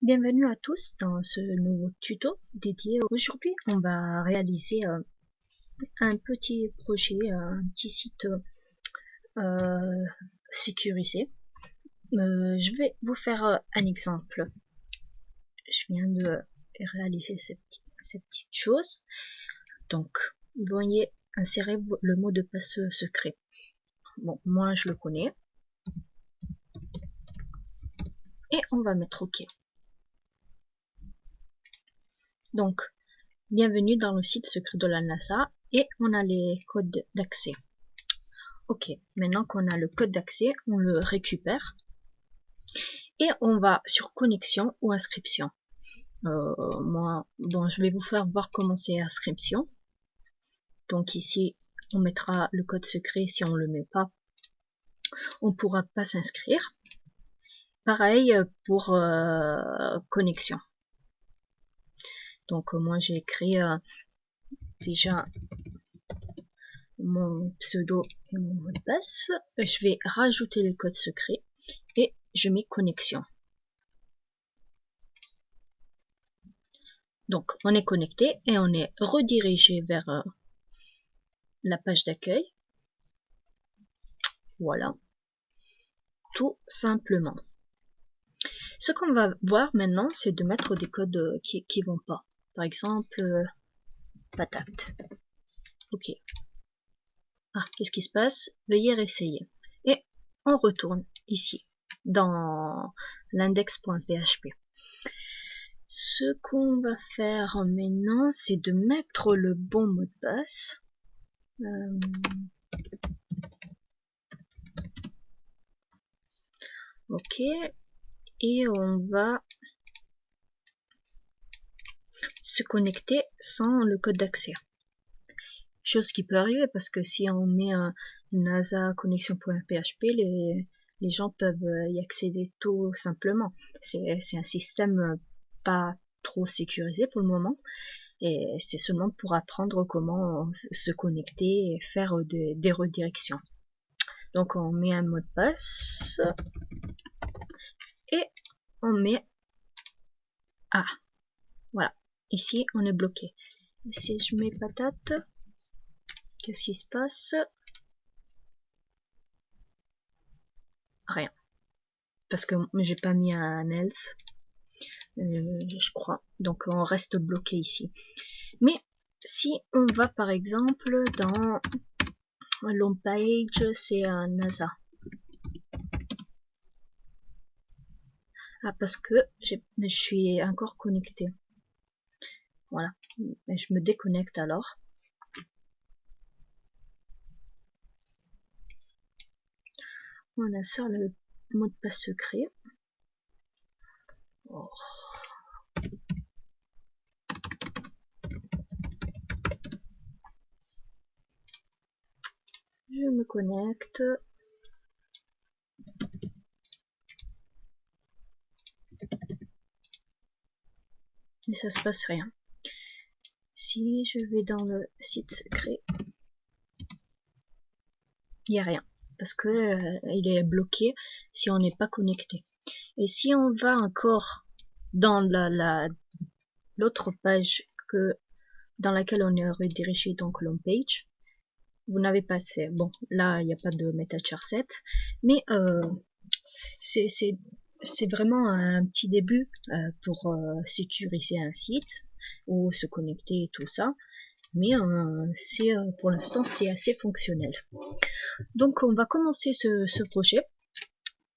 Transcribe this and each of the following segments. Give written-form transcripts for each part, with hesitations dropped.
Bienvenue à tous dans ce nouveau tuto dédié. Aujourd'hui, on va réaliser un petit projet, un petit site sécurisé. Je vais vous faire un exemple. Je viens de réaliser ces petites choses. Donc, vous voyez, insérer le mot de passe secret. Bon, moi je le connais. Et on va mettre OK. Donc, bienvenue dans le site secret de la NASA et on a les codes d'accès. Ok, maintenant qu'on a le code d'accès, on le récupère et on va sur connexion ou inscription. Je vais vous faire voir comment c'est inscription. Donc ici, on mettra le code secret. Si on le met pas, on pourra pas s'inscrire. Pareil pour connexion. Donc moi j'ai écrit déjà mon pseudo et mon mot de passe. Je vais rajouter le code secret et je mets connexion. Donc on est connecté et on est redirigé vers la page d'accueil. Voilà, tout simplement. Ce qu'on va voir maintenant, c'est de mettre des codes qui vont pas. Par exemple, patate. Ok. Ah, qu'est-ce qui se passe? Veuillez réessayer. Et on retourne ici, dans l'index.php. Ce qu'on va faire maintenant, c'est de mettre le bon mot de passe. Ok. Et on va se connecter sans le code d'accès. Chose qui peut arriver parce que si on met un NASA connexion.php, les gens peuvent y accéder tout simplement. C'est un système pas trop sécurisé pour le moment et c'est seulement pour apprendre comment se connecter et faire des redirections. Donc on met un mot de passe et on met A. Voilà, ici on est bloqué. Si je mets patate, qu'est-ce qui se passe? Rien. Parce que j'ai pas mis un else, je crois. Donc on reste bloqué ici. Mais si on va par exemple dans l'home page, c'est un NASA. Ah, parce que je suis encore connecté. Voilà. Je me déconnecte alors. On insère le mot de passe secret. Oh. Je me connecte. Mais ça se passe rien. Si je vais dans le site secret, il n'y a rien. Parce que il est bloqué si on n'est pas connecté. Et si on va encore dans l'autre page que dans laquelle on est redirigé, donc l'home page, vous n'avez pas accès. Bon, là il n'y a pas de MetaChar7, mais c'est vraiment un petit début pour sécuriser un site ou se connecter et tout ça. Mais pour l'instant c'est assez fonctionnel. Donc on va commencer ce projet.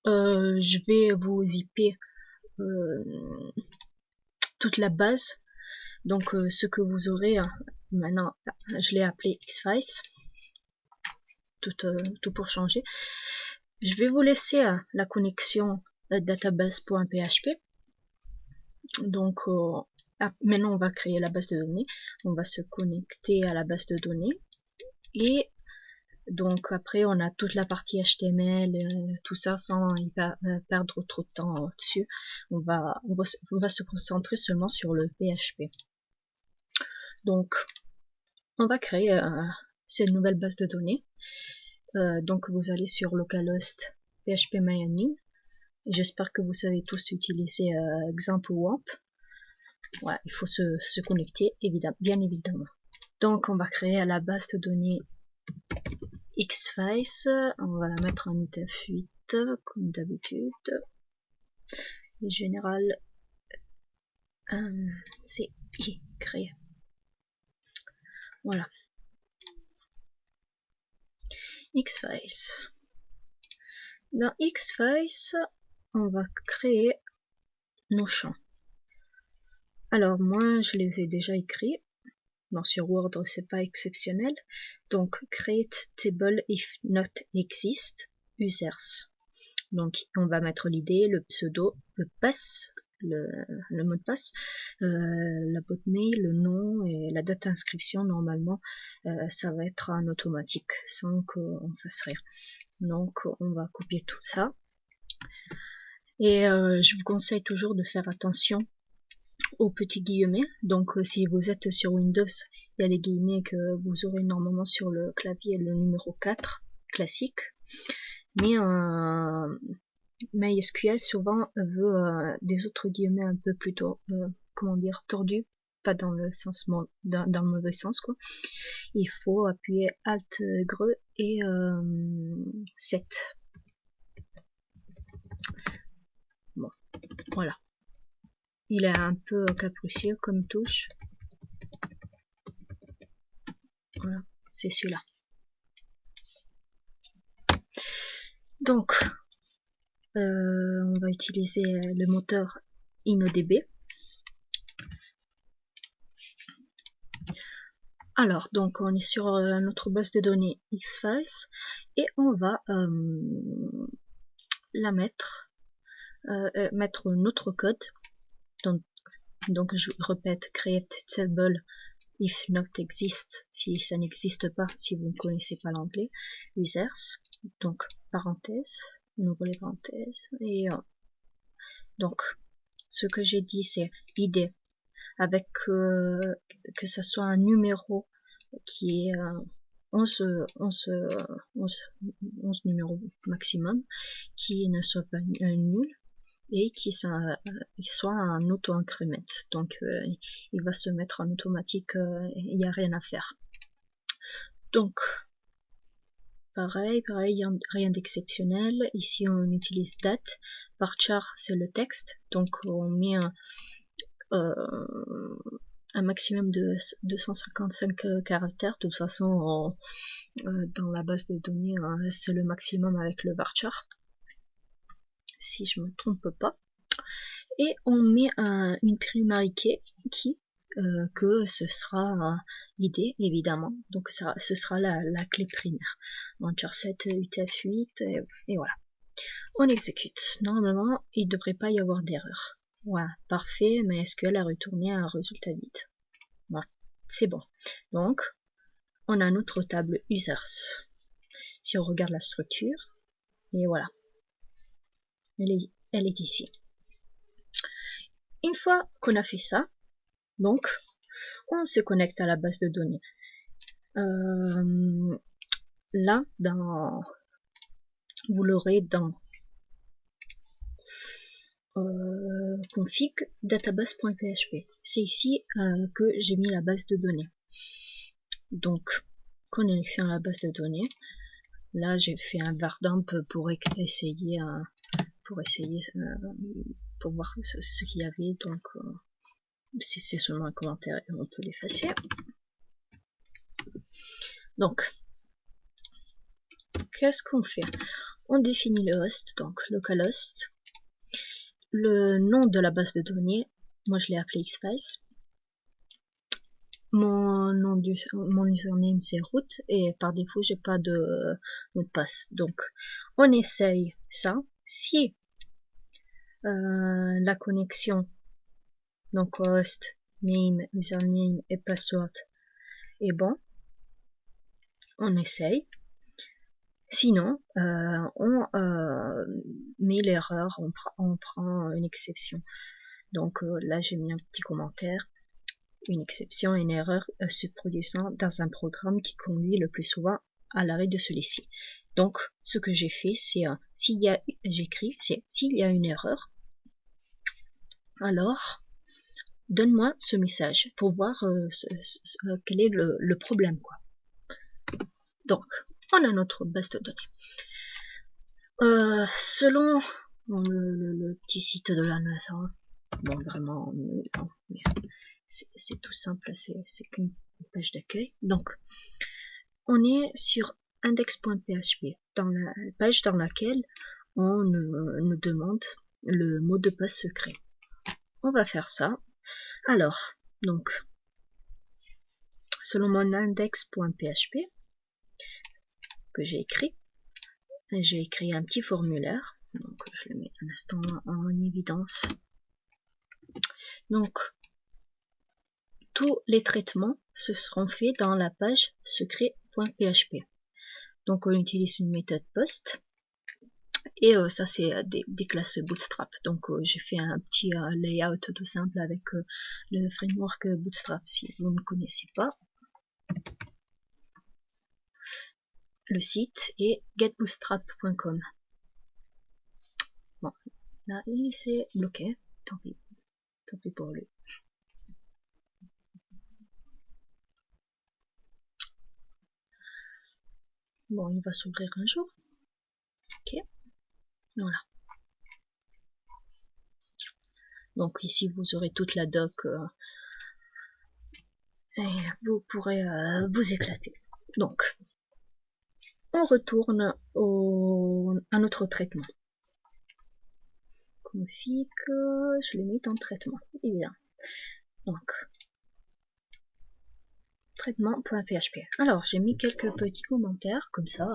Je vais vous zipper toute la base. Donc ce que vous aurez maintenant, je l'ai appelé Xfiles, tout pour changer. Je vais vous laisser la connexion database.php. Donc maintenant on va créer la base de données. On va se connecter à la base de données et donc après on a toute la partie HTML, tout ça sans y perdre trop de temps dessus. On va se concentrer seulement sur le PHP. Donc on va créer cette nouvelle base de données. Donc vous allez sur localhost phpMyAdmin. J'espère que vous savez tous utiliser XAMPP ou WAMP. Ouais, il faut se connecter, bien évidemment. Donc, on va créer la base de données Xface. On va la mettre en UTF-8, comme d'habitude. Général, c'est créer. Voilà. Xface. Dans Xface, on va créer nos champs. Alors, moi, je les ai déjà écrits. Non, sur Word, c'est pas exceptionnel. Donc, create table if not exist users. Donc, on va mettre l'idée, le pseudo, le pass, le mot de passe, la boîte mail, le nom et la date d'inscription. Normalement, ça va être en automatique, sans qu'on fasse rien. Donc, on va copier tout ça. Et je vous conseille toujours de faire attention aux petits guillemets. Donc, si vous êtes sur Windows, il y a les guillemets que vous aurez normalement sur le clavier, le numéro 4, classique. Mais MySQL souvent veut des autres guillemets un peu plutôt, comment dire, tordus, pas dans le sens dans le mauvais sens quoi. Il faut appuyer Alt greu et 7. Bon, voilà. Il est un peu capricieux comme touche. Voilà, c'est celui-là. Donc, on va utiliser le moteur InnoDB. Alors, donc on est sur notre base de données Xface et on va la mettre notre code. Donc je répète, create table if not exist, si ça n'existe pas, si vous ne connaissez pas l'anglais, users, donc parenthèse, on ouvre les parenthèses, et donc ce que j'ai dit c'est id, avec que ça soit un numéro qui est 11 numéros maximum, qui ne soit pas nul, et qui soit un auto-increment. Donc il va se mettre en automatique, il n'y a rien à faire. Donc pareil, rien d'exceptionnel. Ici on utilise date, varchar c'est le texte, donc on met un maximum de 255 caractères. De toute façon, dans la base de données, c'est le maximum avec le varchar, si je me trompe pas. Et on met une primary key qui que ce sera l'idée évidemment, donc ce sera la clé primaire. On char7 UTF-8 et voilà. On exécute. Normalement, il ne devrait pas y avoir d'erreur. Voilà, parfait, mais SQL a retourné un résultat vide. Voilà, c'est bon. Donc, on a notre table users. Si on regarde la structure, et voilà, elle est ici. Une fois qu'on a fait ça, donc, on se connecte à la base de données. Là, vous l'aurez dans config database.php. C'est ici que j'ai mis la base de données. Donc, connexion à la base de données. Là, j'ai fait un vardump pour essayer pour voir ce qu'il y avait. Donc, si c'est seulement un commentaire, on peut l'effacer. Donc, qu'est-ce qu'on fait? On définit le host, donc localhost. Le nom de la base de données, moi je l'ai appelé Xface. Mon username c'est root et par défaut j'ai pas de mot de passe. Donc on essaye ça. Si la connexion, donc host, name, username et password est bon, on essaye. Sinon, on met l'erreur, on prend une exception. Donc là j'ai mis un petit commentaire. Une exception, une erreur se produisant dans un programme qui conduit le plus souvent à l'arrêt de celui-ci. Donc, ce que j'ai fait, c'est j'écris, c'est s'il y a une erreur, alors donne-moi ce message pour voir quel est le problème, quoi. Donc, on a notre base de données. Selon le petit site de la NASA, bon, vraiment, non, mais c'est tout simple, c'est qu'une page d'accueil. Donc, on est sur index.php, dans la page dans laquelle on nous demande le mot de passe secret. On va faire ça. Alors, donc, selon mon index.php que j'ai écrit un petit formulaire. Donc, je le mets un instant en évidence. Donc, tous les traitements se seront faits dans la page secret.php. Donc, on utilise une méthode post. Et ça, c'est des classes Bootstrap. Donc, j'ai fait un petit layout tout simple avec le framework Bootstrap. Si vous ne connaissez pas, le site est getbootstrap.com. Bon, là, il s'est bloqué. Tant pis pour lui. Bon, il va s'ouvrir un jour. Ok, voilà. Donc ici, vous aurez toute la doc et vous pourrez vous éclater. Donc, on retourne à notre traitement. Config, je l'ai mis en traitement, évidemment. Donc, traitement.php. Alors, j'ai mis quelques petits commentaires, comme ça,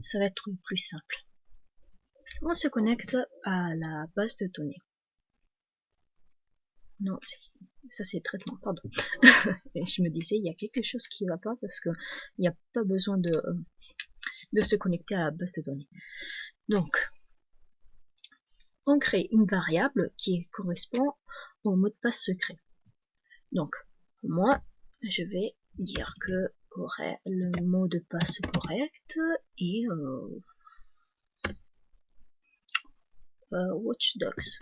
ça va être plus simple. On se connecte à la base de données. Non, ça c'est traitement, pardon. Et je me disais, il y a quelque chose qui ne va pas parce qu'il n'y a pas besoin de se connecter à la base de données. Donc, on crée une variable qui correspond au mot de passe secret. Donc, moi, je vais dire que j'aurai le mot de passe correct et Watch Dogs.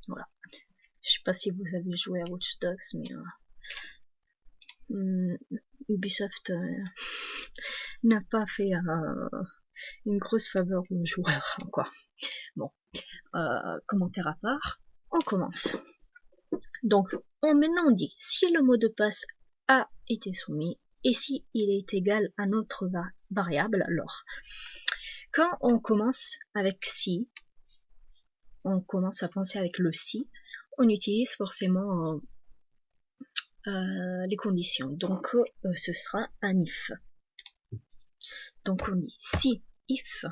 Voilà. Je sais pas si vous avez joué à Watch Dogs, mais Ubisoft n'a pas fait une grosse faveur aux joueurs, quoi. Bon, commentaire à part, on commence. Donc, maintenant on dit si le mot de passe a été soumis et si il est égal à notre variable, alors quand on commence avec si, on commence à penser avec le si, on utilise forcément les conditions. Donc, ce sera un if. Donc, on dit si if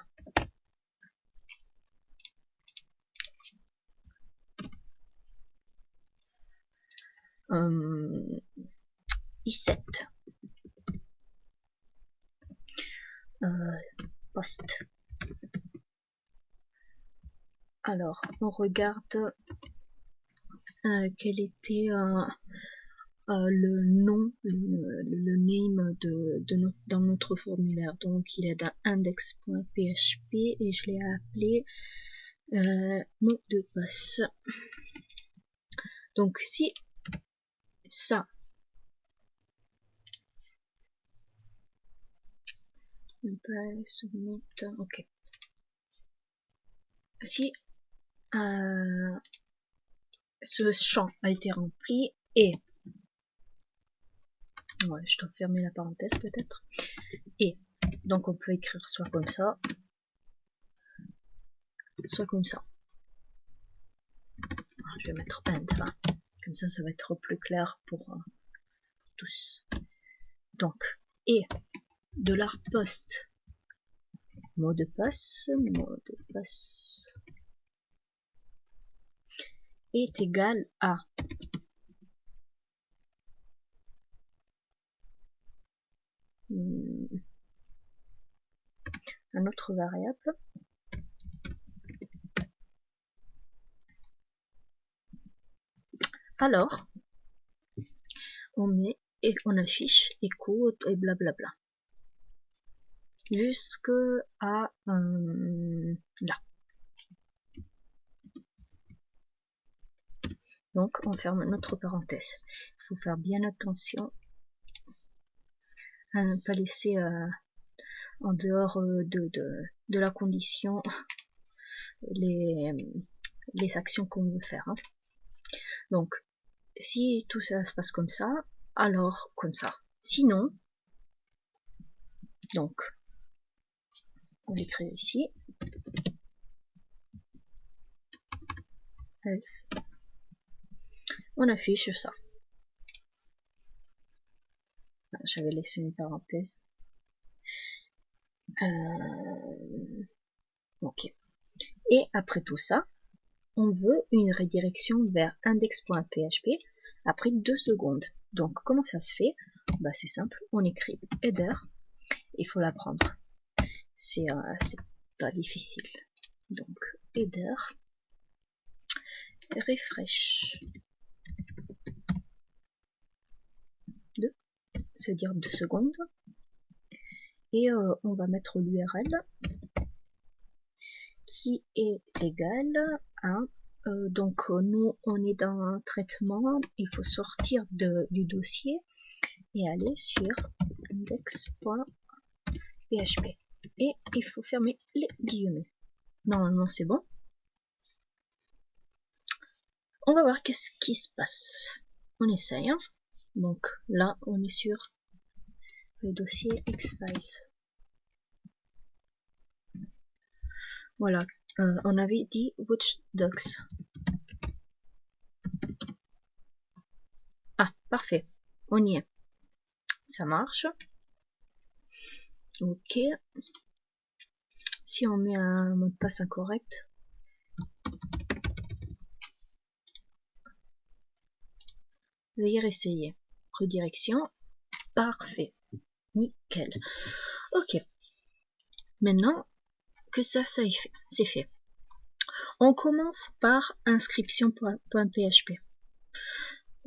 i7 post. Alors, on regarde quel était le nom, le name dans notre formulaire. Donc, il est dans index.php et je l'ai appelé mot de passe. Donc, si ça submit, ok. Si ce champ a été rempli et ouais, je dois fermer la parenthèse peut-être. Et donc on peut écrire soit comme ça, soit comme ça. Je vais mettre enter, comme ça va être plus clair pour tous. Donc, et $post mot de passe est égal à un autre variable alors on met et on affiche écoute et blablabla jusqu'à là. Donc on ferme notre parenthèse. Il faut faire bien attention à ne pas laisser en dehors de la condition les actions qu'on veut faire. Hein. Donc si tout ça se passe comme ça, alors comme ça. Sinon, donc on l'écrit ici. On affiche ça. J'avais laissé une parenthèse. Ok. Et après tout ça, on veut une redirection vers index.php après 2 secondes. Donc comment ça se fait? Bah, c'est simple, on écrit header, il faut l'apprendre. C'est pas difficile. Donc header, refresh. C'est-à-dire 2 secondes. Et on va mettre l'URL qui est égal à donc nous on est dans un traitement, il faut sortir du dossier et aller sur index.php et il faut fermer les guillemets. Normalement c'est bon. On va voir qu'est-ce qui se passe. On essaye. Hein. Donc là on est sur le dossier X-Files. Voilà, on avait dit Watchdogs. Ah, parfait, on y est. Ça marche. Ok. Si on met un mot de passe incorrect, veuillez réessayer. Redirection, parfait, nickel. Ok. Maintenant que ça c'est fait. On commence par inscription.php.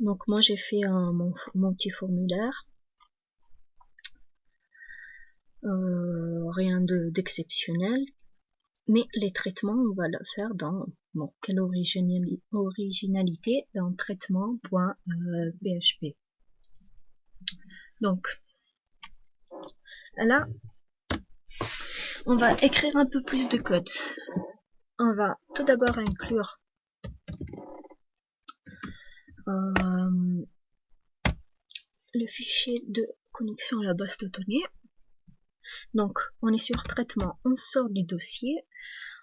Donc moi j'ai fait mon petit formulaire. Rien d'exceptionnel. Mais les traitements, on va le faire dans quelle originalité dans traitement.php. Donc là, on va écrire un peu plus de code. On va tout d'abord inclure le fichier de connexion à la base de données. Donc on est sur traitement, on sort du dossier,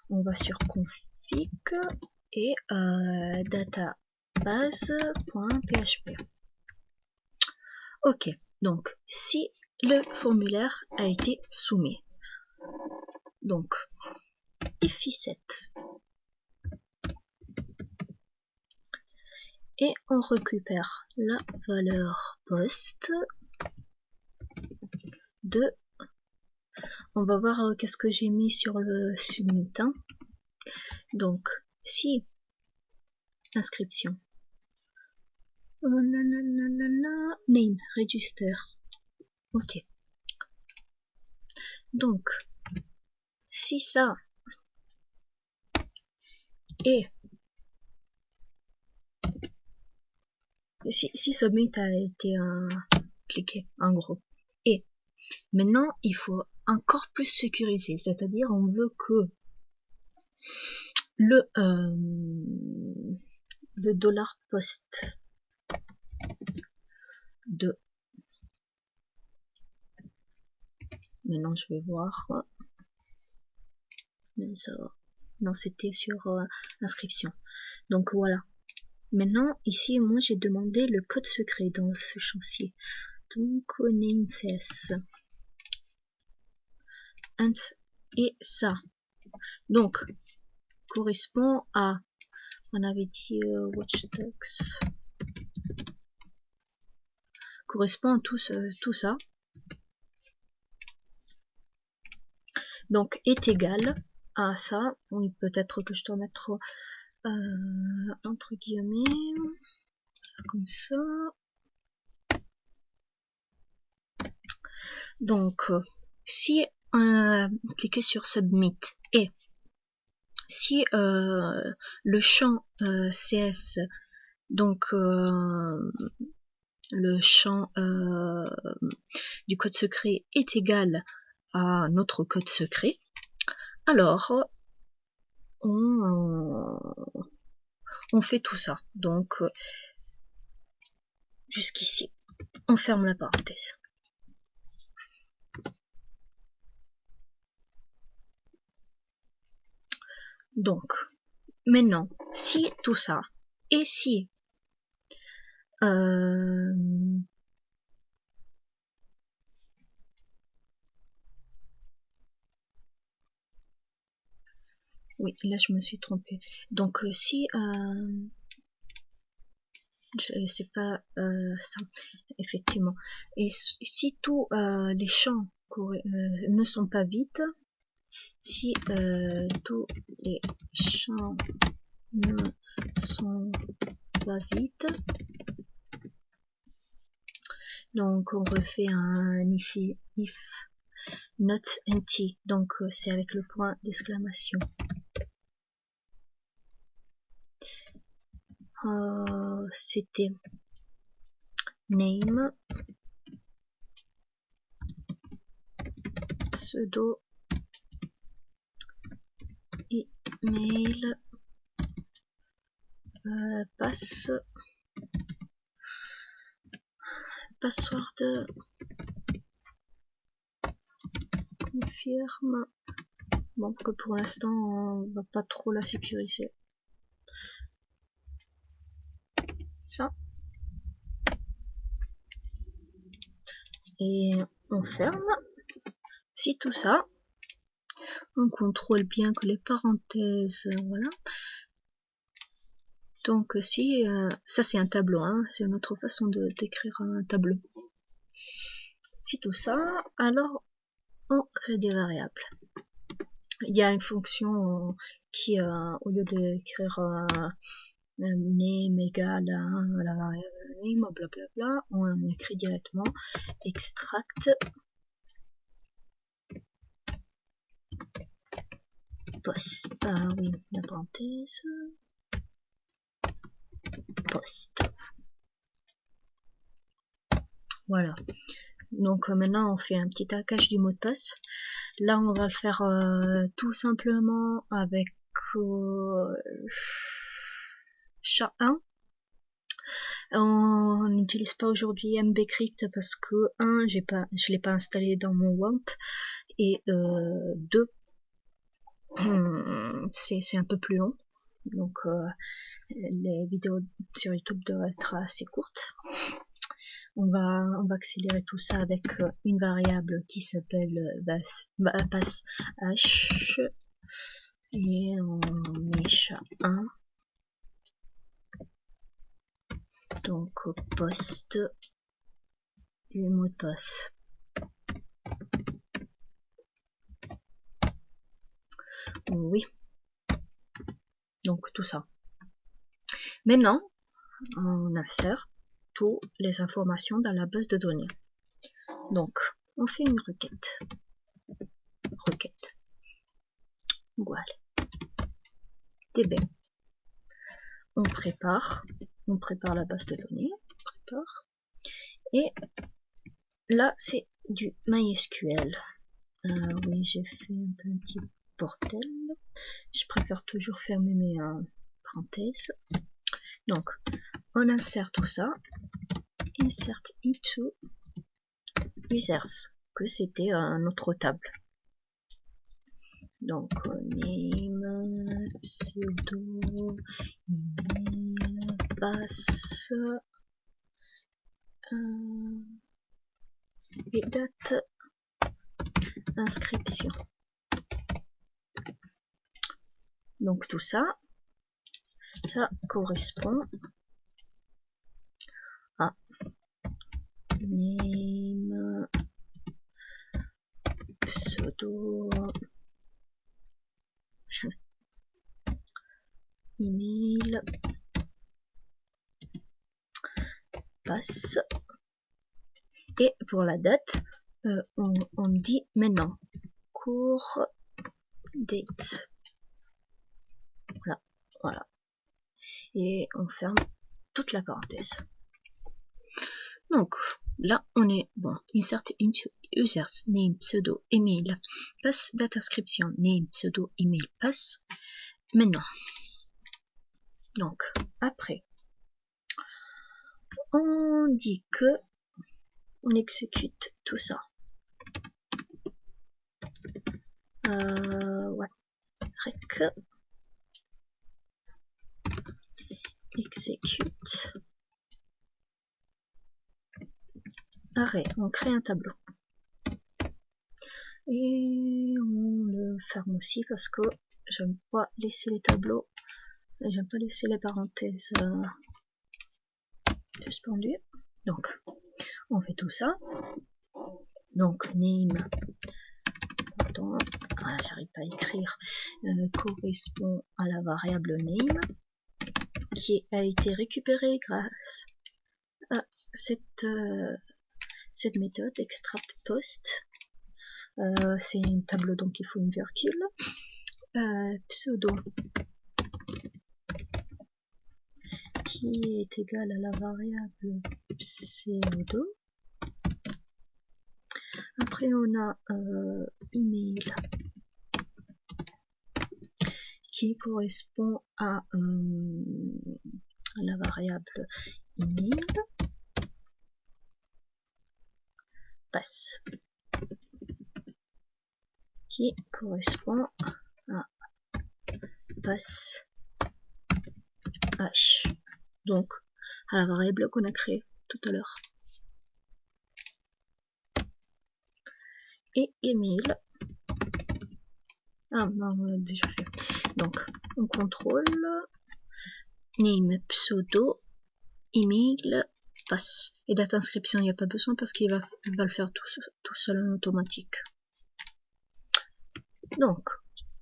on va sur config et database.php. Ok, donc si le formulaire a été soumis, donc if7 et on récupère la valeur post de, on va voir qu'est-ce que j'ai mis sur le submit. Hein. Donc si inscription name register, ok, donc si ça est si submit a été cliqué en gros, et maintenant il faut encore plus sécuriser, c'est-à-dire on veut que le $post de, maintenant je vais voir, non c'était sur inscription, donc voilà. Maintenant ici moi j'ai demandé le code secret dans ce chantier, donc namecs et ça donc correspond à, on avait dit watchdogs, correspond à tout ça, donc est égal à ça. Oui, peut-être que je dois mettre entre guillemets comme ça, Donc, si on a cliqué sur Submit et si le champ CS, donc le champ du code secret est égal à notre code secret, alors on fait tout ça. Donc jusqu'ici, on ferme la parenthèse. Donc maintenant, si tout ça, et si oui, là je me suis trompée. Donc si c'est pas ça, effectivement. Et si tous les champs ne sont pas vides, si tous les champs ne sont pas vides, donc on refait un if not empty, donc c'est avec le point d'exclamation. C'était name pseudo email password confirme. Bon, que pour l'instant on va pas trop la sécuriser. Ça. Et on ferme. Si tout ça, on contrôle bien que les parenthèses, voilà. Donc si, ça c'est un tableau, hein, c'est une autre façon de d'écrire un tableau. Si tout ça, alors on crée des variables. Il y a une fonction qui, au lieu d'écrire name égale à la variable name, blablabla, on écrit directement extract post. Ah oui, la parenthèse. Post. Voilà. Donc maintenant on fait un petit hackage du mot de passe. Là on va le faire tout simplement avec SHA-1. On n'utilise pas aujourd'hui mbcrypt parce que je l'ai pas installé dans mon WAMP, et 2, c'est un peu plus long. Donc les vidéos sur YouTube doivent être assez courtes. On va accélérer tout ça avec une variable qui s'appelle pass h, et on met SHA-1, donc post le mot de passe. Oui, donc tout ça. Maintenant on insère toutes les informations dans la base de données. Donc on fait une requête igual db. On prépare la base de données, et là c'est du MySQL. Oui, j'ai fait un petit bordel, je préfère toujours fermer mes parenthèses. Donc on insère tout ça, insert into users, que c'était notre table. Donc name pseudo email pass et date inscription. Donc tout ça, ça correspond à name pseudo email pass, et pour la date on dit maintenant cours date. Voilà. Et on ferme toute la parenthèse. Donc là on est bon. Insert into users name pseudo email pass datascription name pseudo email pass. Maintenant, donc après, on dit que on exécute tout ça. Ouais. Rec exécute arrêt, on crée un tableau et on le ferme aussi parce que j'aime pas laisser les tableaux, j'aime pas laisser les parenthèses suspendues. Donc on fait tout ça, donc name, pardon, j'arrive pas à écrire, correspond à la variable name qui a été récupérée grâce à cette méthode extract post. C'est un tableau, donc il faut une virgule. Pseudo qui est égal à la variable pseudo. Après on a email qui correspond à la variable email. Pass qui correspond à pass h, donc à la variable qu'on a créée tout à l'heure. Et email, non, on a déjà fait. Donc on contrôle name pseudo email pass, et date inscription il n'y a pas besoin parce qu'il va le faire tout seul en automatique. Donc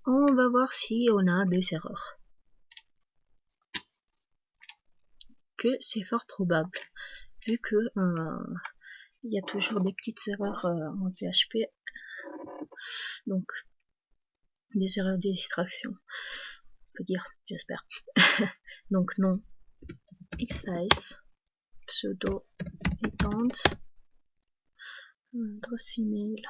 on va voir si on a des erreurs, que c'est fort probable vu que il y a toujours des petites erreurs en PHP, donc des erreurs de distraction, on peut dire, j'espère. Donc non, xfiles, pseudo étente, adresse email,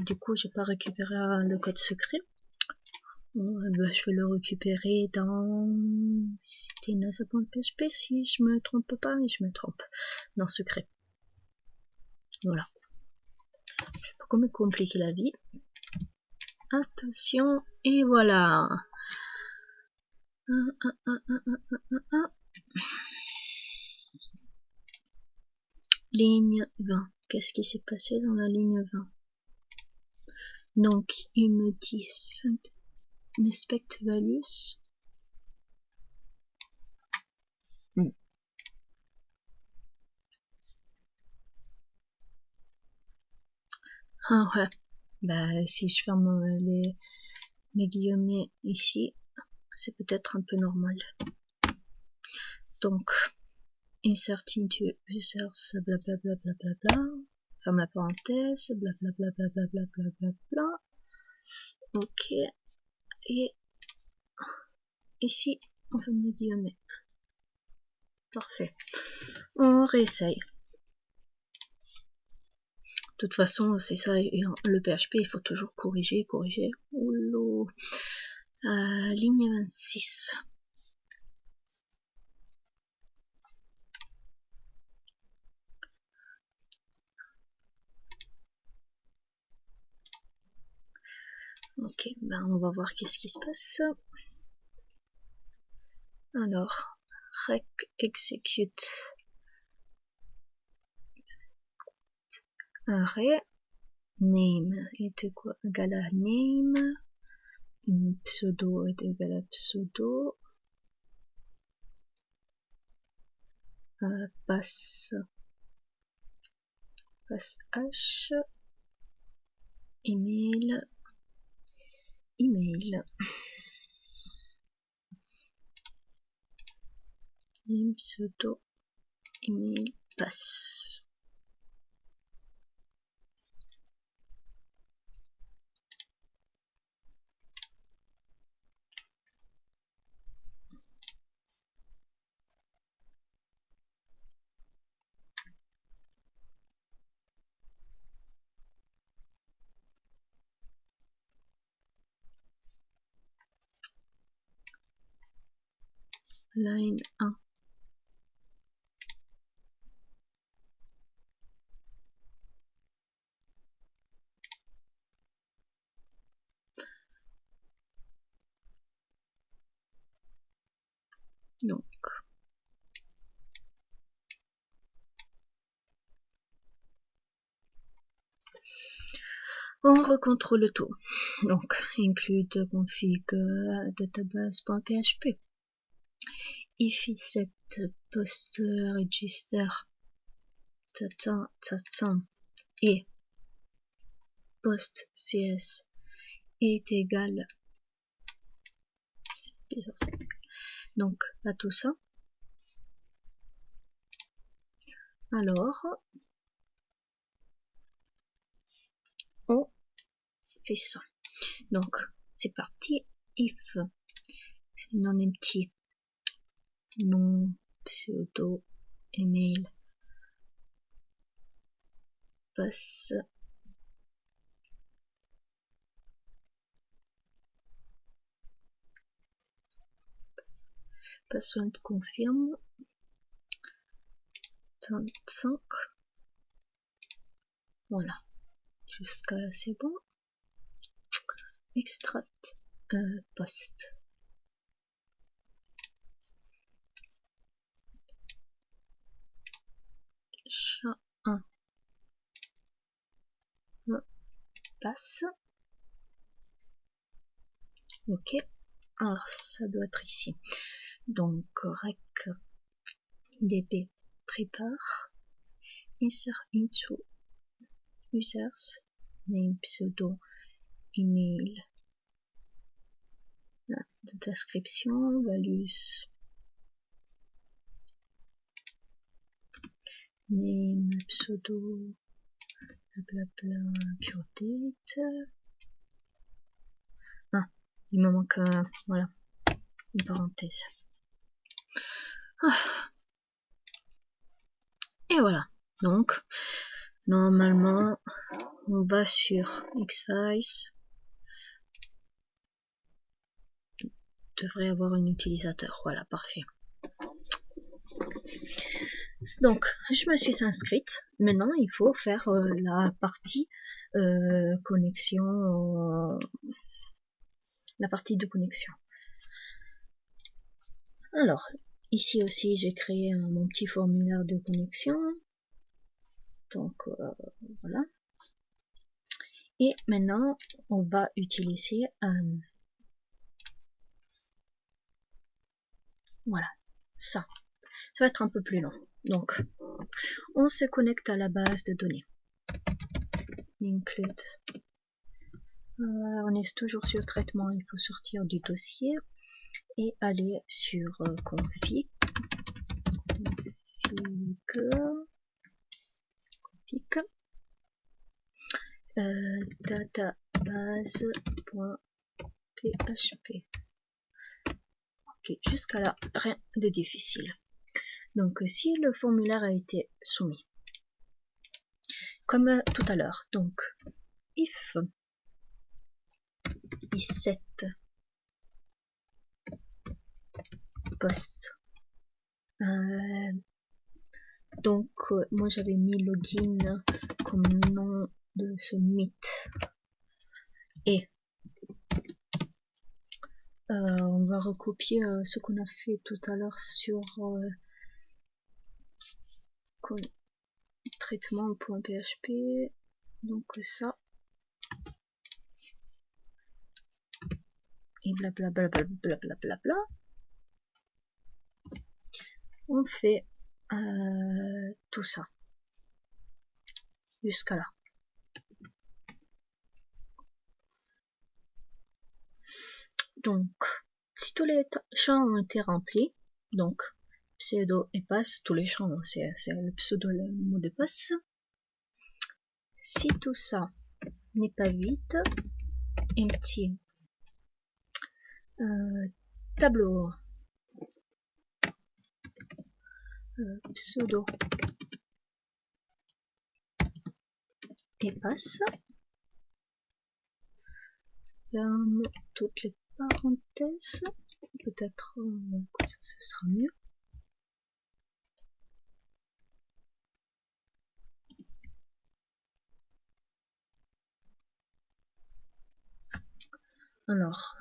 du coup j'ai pas récupéré le code secret. Je vais le récupérer dans c'était nasa.php si je me trompe pas, et je me trompe dans secret. Voilà, je vais pas me compliquer la vie. Attention, et voilà. Ligne 20. Qu'est-ce qui s'est passé dans la ligne 20? Donc il me dit inspect values. Ah ouais, bah si je ferme les guillemets ici, c'est peut-être un peu normal. Donc insert into users, blablabla, ferme la parenthèse, blablabla. Ok, et ici on ferme les guillemets. Parfait. On réessaye. De toute façon, c'est ça, le PHP, il faut toujours corriger. Oulou. Ligne 26. Ok, ben on va voir qu'est-ce qui se passe. Alors, rec execute arrêt. Name est égal à name. Pseudo est égal à pseudo. Pass h. Email email. Name, pseudo, email, passe. Line 1. Donc, on recontrôle tout. Donc, include config database.php. If set post register tata et post cs est égal. Donc, à tout ça. Alors, on fait ça. Donc, c'est parti. If non empty, non pseudo, email, passe, password confirme, 35. Voilà. Jusqu'à là, c'est bon. Extract, post. Chat 1. Passe. Ok. Alors, ça doit être ici. Donc, rec db prepare. Insert into users. Name, pseudo, email. La description, values. Name, pseudo, blablabla, cure date. Ah, il me manque, voilà, une parenthèse. Ah. Et voilà. Donc, normalement, on va sur X-Files. Devrait avoir un utilisateur. Voilà, parfait. Donc, je me suis inscrite. Maintenant, il faut faire la partie connexion, la partie de connexion. Alors, ici aussi, j'ai créé mon petit formulaire de connexion. Donc, voilà. Et maintenant, on va utiliser voilà, ça. Ça va être un peu plus long. Donc, on se connecte à la base de données. Include. On est toujours sur traitement, il faut sortir du dossier et aller sur config. Database.php. Ok, jusqu'à là, rien de difficile. Donc, si le formulaire a été soumis, comme tout à l'heure, donc, if set post. Donc, moi j'avais mis login comme nom de ce mythe. Et on va recopier ce qu'on a fait tout à l'heure sur traitement.php. Donc ça. Et blablabla. On fait tout ça. Jusqu'à là. Donc, si tous les champs ont été remplis, donc pseudo et passe, tous les champs, c'est le pseudo, le mot de passe. Si tout ça n'est pas vide, empty, tableau, pseudo et passe, ferme toutes les parenthèses, peut-être comme ça ce sera mieux. Alors,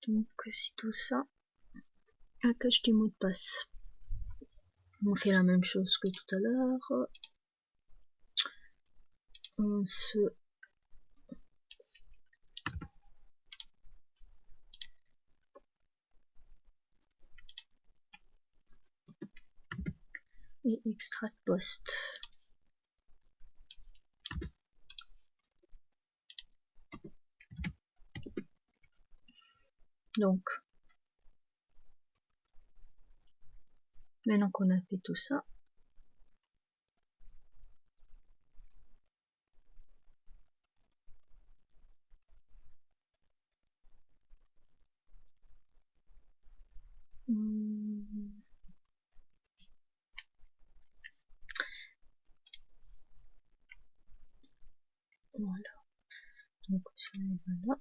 donc si tout ça, un cache du mot de passe. On fait la même chose que tout à l'heure. On se et extract post. Donc, maintenant qu'on a fait tout ça, voilà. Donc celui-là est là.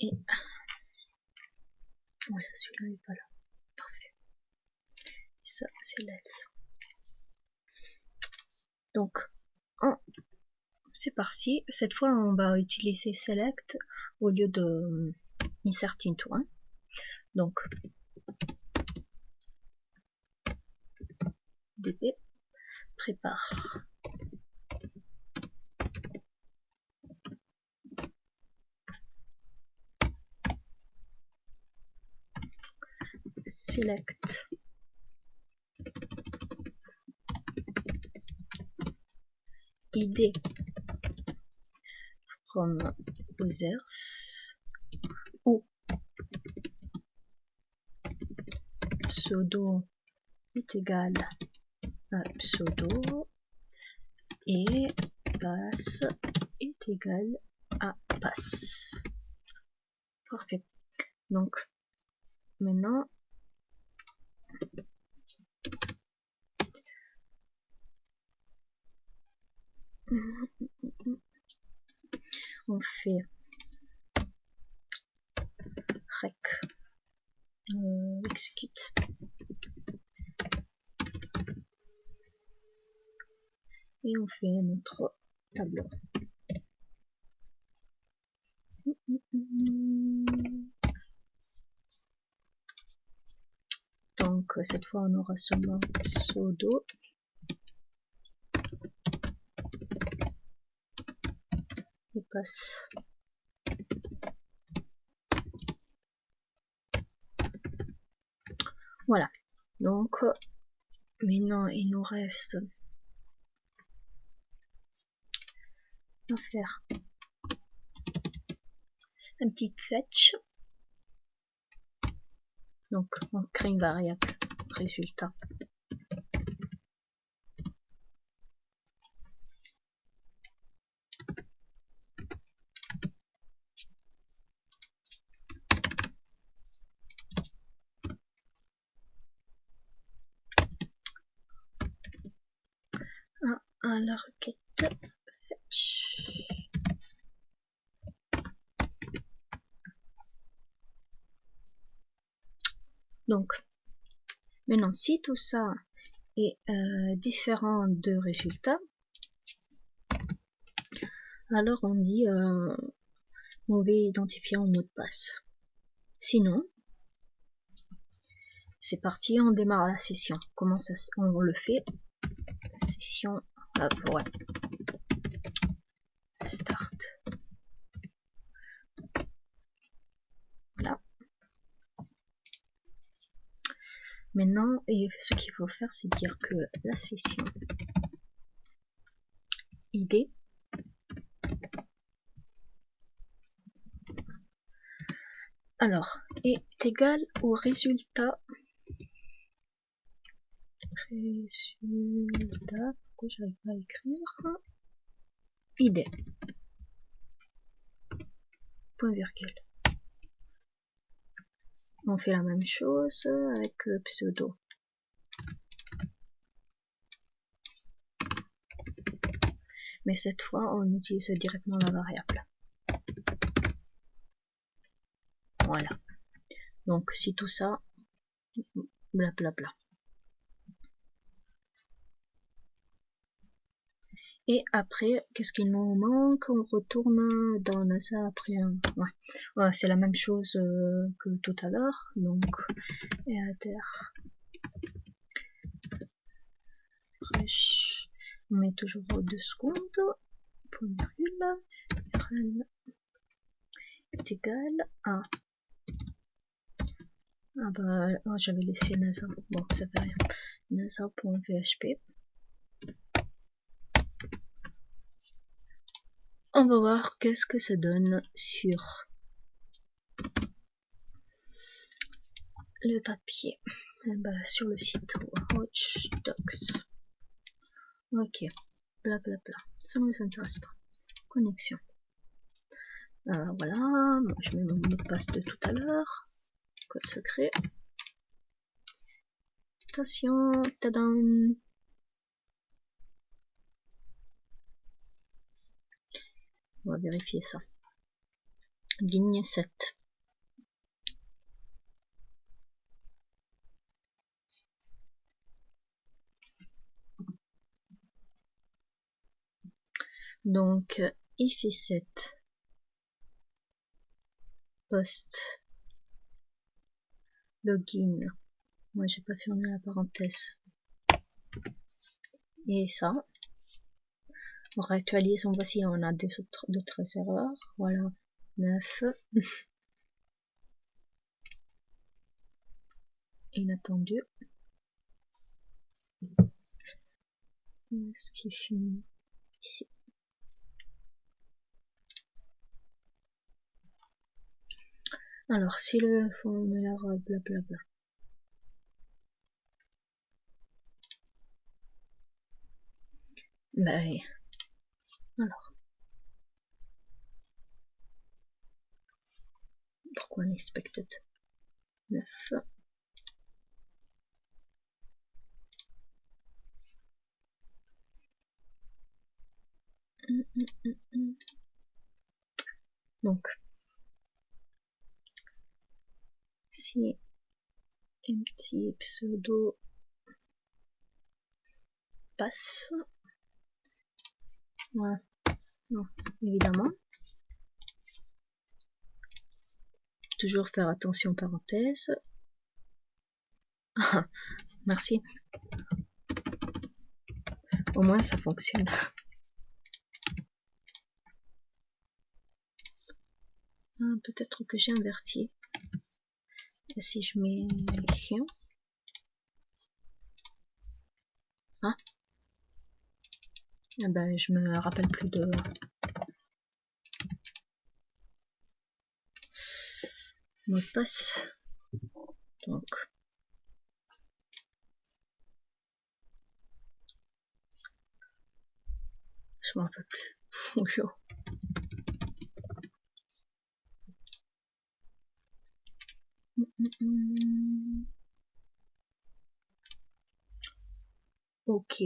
Et voilà, celui-là est pas là. Parfait. Et ça, c'est let's. Donc, c'est parti. Cette fois, on va utiliser select au lieu de insert into. Hein. Donc, dp prépare. Select id from others ou pseudo est égal à pseudo et passe est égal à passe. Parfait. Donc maintenant on fait rec execute et on fait notre tableau. Donc cette fois on aura seulement pseudo et passe. Voilà. Donc maintenant il nous reste à faire un petit fetch. Donc on crée une variable résultat. À la requête fetch. Donc maintenant si tout ça est différent de résultat, alors on dit mauvais identifiant mot de passe. Sinon, c'est parti, on démarre la session. Comment ça on le fait? Session Hop, ouais. Start. Voilà. Maintenant, ce qu'il faut faire, c'est dire que la session ID alors est égal au résultat. Pourquoi j'arrive pas à écrire? ID. Point virgule. On fait la même chose avec pseudo. Mais cette fois, on utilise directement la variable. Voilà. Donc, si tout ça, blablabla. Et après, qu'est-ce qu'il nous manque? On retourne dans ça après. Ouais, c'est la même chose que tout à l'heure. Donc, EADR. On met toujours 2 secondes. Point virgule. RN est égal à. Ah bah, oh, j'avais laissé NASA. Bon, ça fait rien. NASA.php. On va voir qu'est-ce que ça donne sur le papier. Bah, sur le site Watchdocs. Ok, blablabla. Ça ne nous intéresse pas. Connexion. Voilà, moi, je mets mon mot de passe de tout à l'heure. Code secret. Attention, tadam. On va vérifier ça. Ligne 7. Donc, if is set post login. Moi, j'ai pas fermé la parenthèse. Et ça. On réactualise, on voit si on a d'autres erreurs. Voilà. 9. Inattendu. Ce qui finit ici. Alors, si le formulaire blablabla. Ben, alors. Pourquoi unexpected 9. Donc, si empty pseudo passe, voilà, non, évidemment, toujours faire attention aux parenthèses. Merci. Au moins ça fonctionne. Peut-être que j'ai inverti. Et si je mets chien. Ah. Eh ben, je me rappelle plus de mot de passe. Donc. Je m'en rappelle plus. Bonjour. Ok.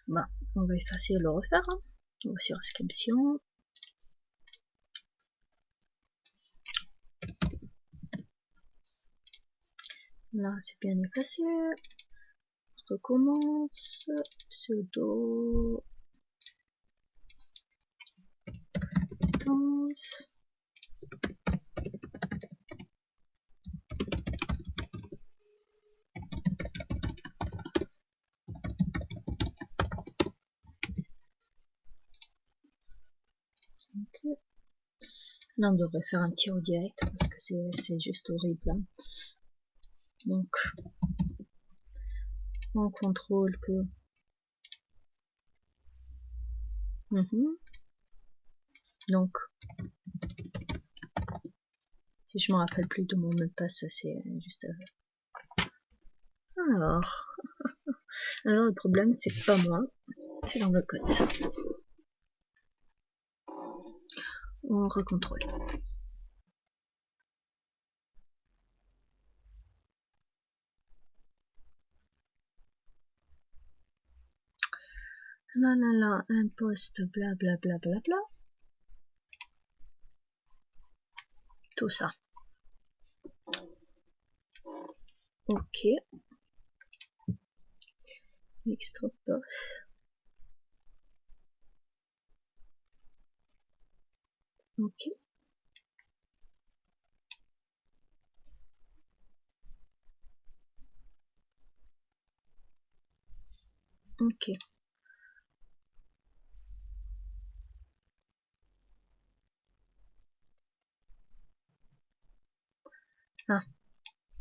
Bah, on va effacer et le refaire. Hein. On va sur inscription. Là, c'est bien effacé. Recommence. Pseudo. Danse. Ok. Là, on devrait faire un tir au direct parce que c'est juste horrible. Hein. Donc, on contrôle que... Donc, si je me rappelle plus de mon mot de passe, c'est juste... Alors, le problème, c'est pas moi, c'est dans le code. On recontrôle. Là, un poste, blablabla. Tout ça. Ok. Extra post. Ok. Ok. Ah,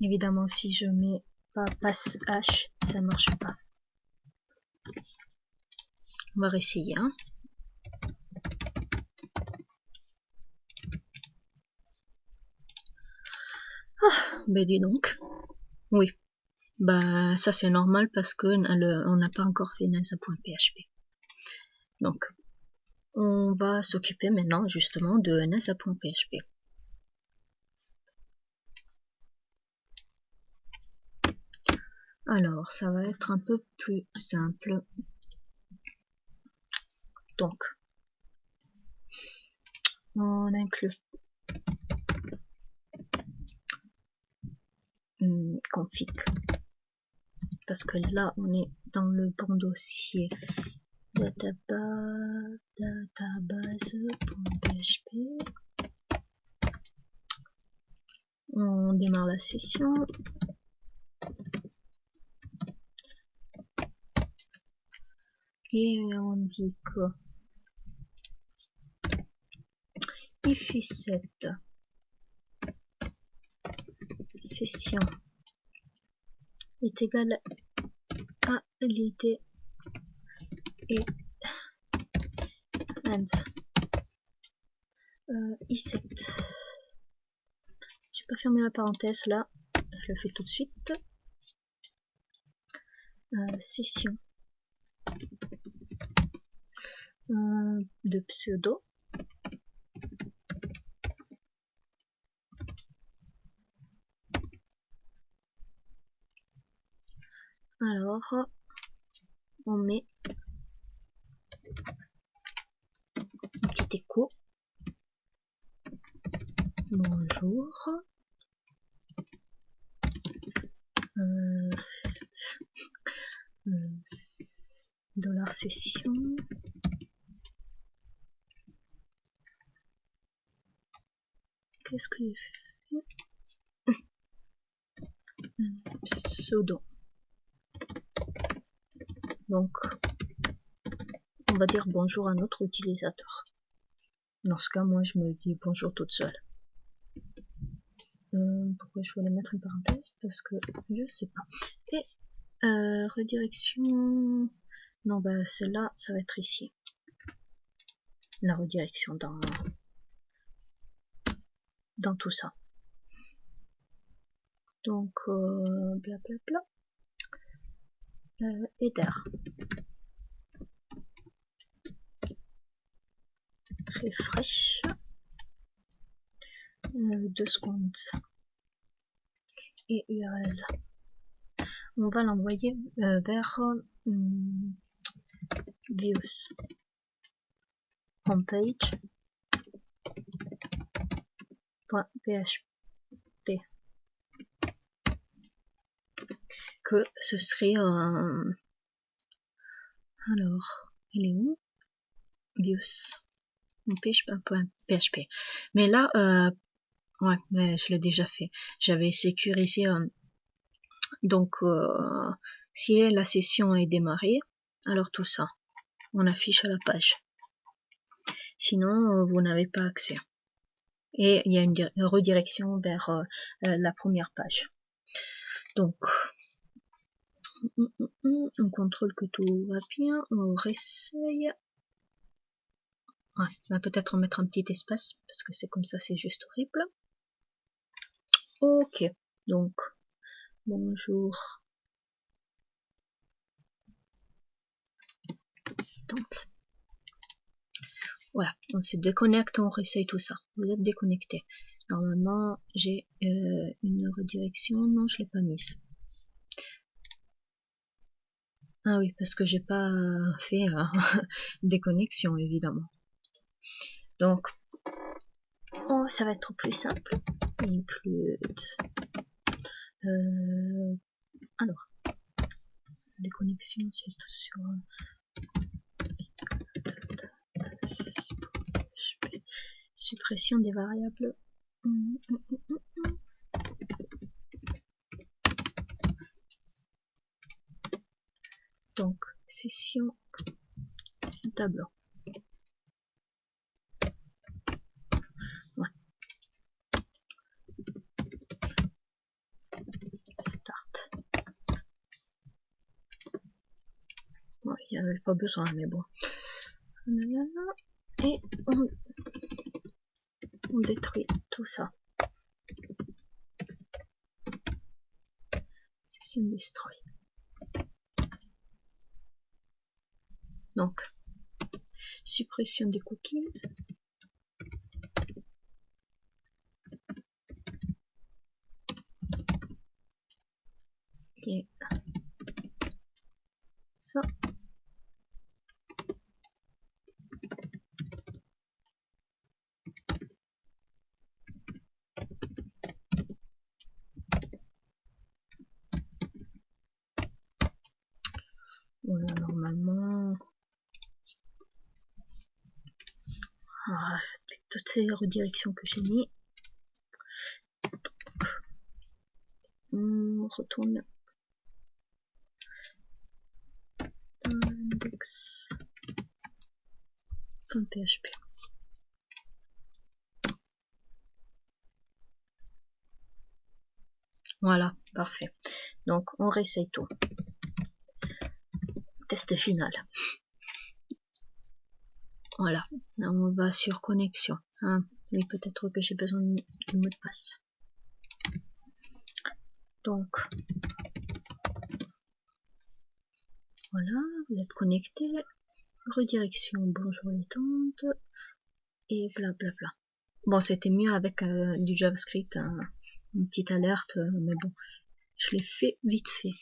évidemment, si je mets pas passe H, ça marche pas. On va réessayer, hein. Ah, ben dis donc. Oui. Bah, ça c'est normal parce que on n'a pas encore fait nasa.php. Donc, on va s'occuper maintenant justement de nasa.php. Alors, ça va être un peu plus simple. Donc, on inclut config. Parce que là, on est dans le bon dossier database.php. On démarre la session. Et on dit que if set session est égal à l'id et and iset. J'ai pas fermé la parenthèse là, je le fais tout de suite. Session de pseudo. Alors, on met un petit écho. Bonjour. Dollar session. Qu'est-ce que j'ai fait? Pseudo. Donc, on va dire bonjour à notre utilisateur. Dans ce cas, moi, je me dis bonjour toute seule. Pourquoi je voulais mettre une parenthèse? Parce que je sais pas. Et redirection. Non, bah celle-là, ça va être ici. La redirection dans tout ça. Donc, blablabla. Header. Refresh. 2 secondes. Et URL. On va l'envoyer vers views. Homepage.php. Que ce serait alors, elle est où? Views. Homepage.php. Mais là, ouais, mais je l'ai déjà fait. J'avais sécurisé donc si la session est démarrée, alors tout ça, on affiche à la page. sinon vous n'avez pas accès. Et il y a une redirection vers la première page. Donc, on contrôle que tout va bien, on réessaye. Ouais, on va peut-être mettre un petit espace, parce que c'est comme ça, c'est juste horrible. Ok, donc, bonjour. Tente. Voilà, on se déconnecte, on réessaye tout ça. Vous êtes déconnecté. Normalement, j'ai une redirection. Non, je l'ai pas mise. Ah oui, parce que j'ai pas fait déconnexion, évidemment. Donc, oh, ça va être plus simple. Include. Alors, déconnexion, c'est tout sur. Suppression des variables. Donc, session tableau. Ouais. Start. Ouais, il n'y avait pas besoin, mais bon. Et on détruit tout ça. Session destroy. Donc, suppression des cookies. Et ça. Voilà, normalement. Avec toutes ces redirections que j'ai mis. On retourne dans index.php. Voilà, parfait. Donc, on réessaye tout. Test final. Voilà, là on va sur connexion. Ah, oui, peut-être que j'ai besoin du mot de passe. Donc, voilà, vous êtes connecté. Redirection, bonjour les tantes. Et blablabla. Bon, c'était mieux avec du JavaScript, une petite alerte, mais bon, je l'ai fait vite fait.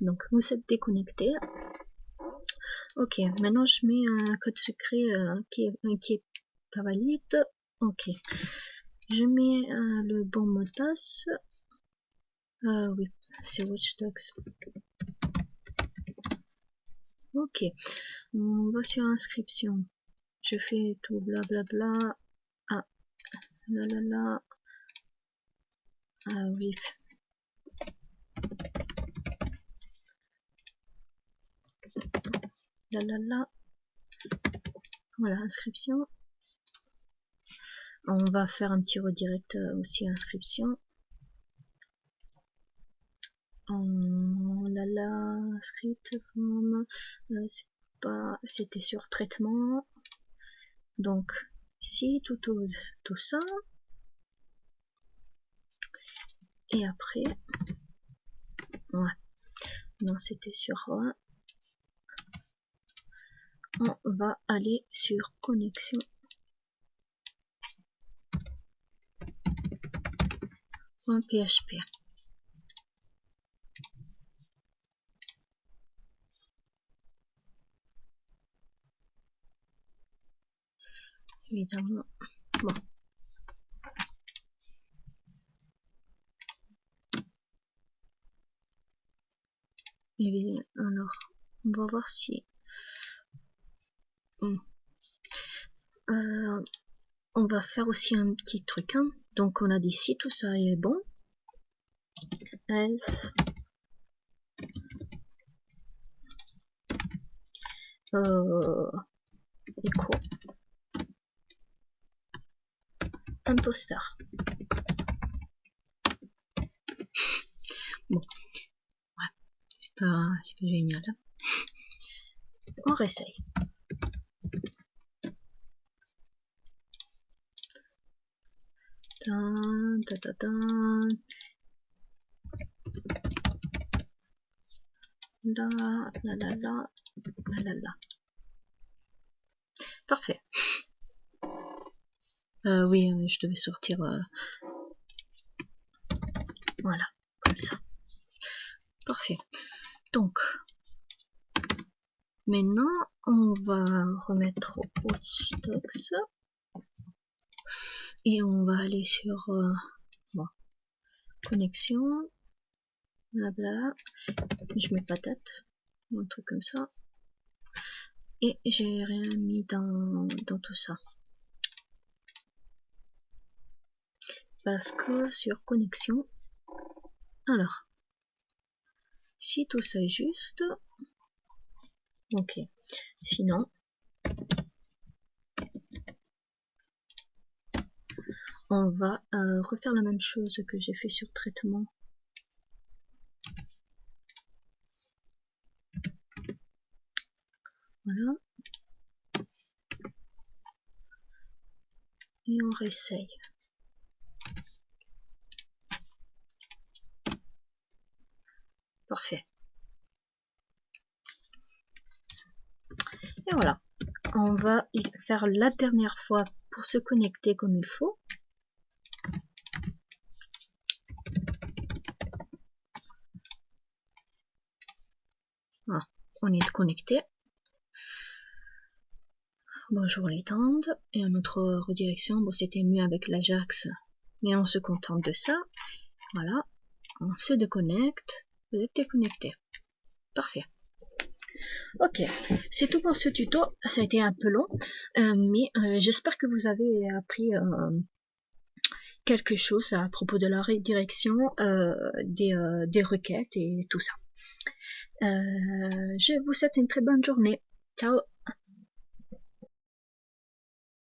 Donc, vous êtes déconnecté. Ok, maintenant je mets un code secret qui est pas valide. Ok, je mets le bon mot de passe. Oui, c'est Watchdogs. Ok, on va sur inscription. Je fais tout blablabla. Ah, là là là. Ah oui. Là là là. Voilà, inscription. On va faire un petit redirect aussi inscription. Là là, script form. C'est pas, c'était sur traitement. Donc ici tout ça. Et après, ouais. Non, c'était sur on va aller sur connexion. .php. Évidemment. Bon. Et alors, on va voir si on va faire aussi un petit truc. Hein. Donc on a dit si tout ça est bon. Else. Echo. imposteur. Bon, ouais, c'est pas génial. On réessaye. Là. Parfait. Oui, je devais sortir. Voilà, comme ça. Parfait. Donc, maintenant, on va remettre Watch Dogs. Et on va aller sur bon, connexion. Blabla. Je mets patate. Un truc comme ça. Et j'ai rien mis dans tout ça. Parce que sur connexion, alors, si tout ça est juste, ok, sinon, on va refaire la même chose que j'ai fait sur traitement. Voilà. Et on réessaye. Parfait. Et voilà. On va y faire la dernière fois pour se connecter comme il faut. Voilà. On est connecté. Bonjour les tandes. Et à notre redirection, bon, c'était mieux avec l'Ajax, mais on se contente de ça. Voilà. On se déconnecte. Vous êtes déconnecté. Parfait. Ok, c'est tout pour ce tuto. Ça a été un peu long, mais j'espère que vous avez appris quelque chose à propos de la redirection des requêtes et tout ça. Je vous souhaite une très bonne journée. Ciao.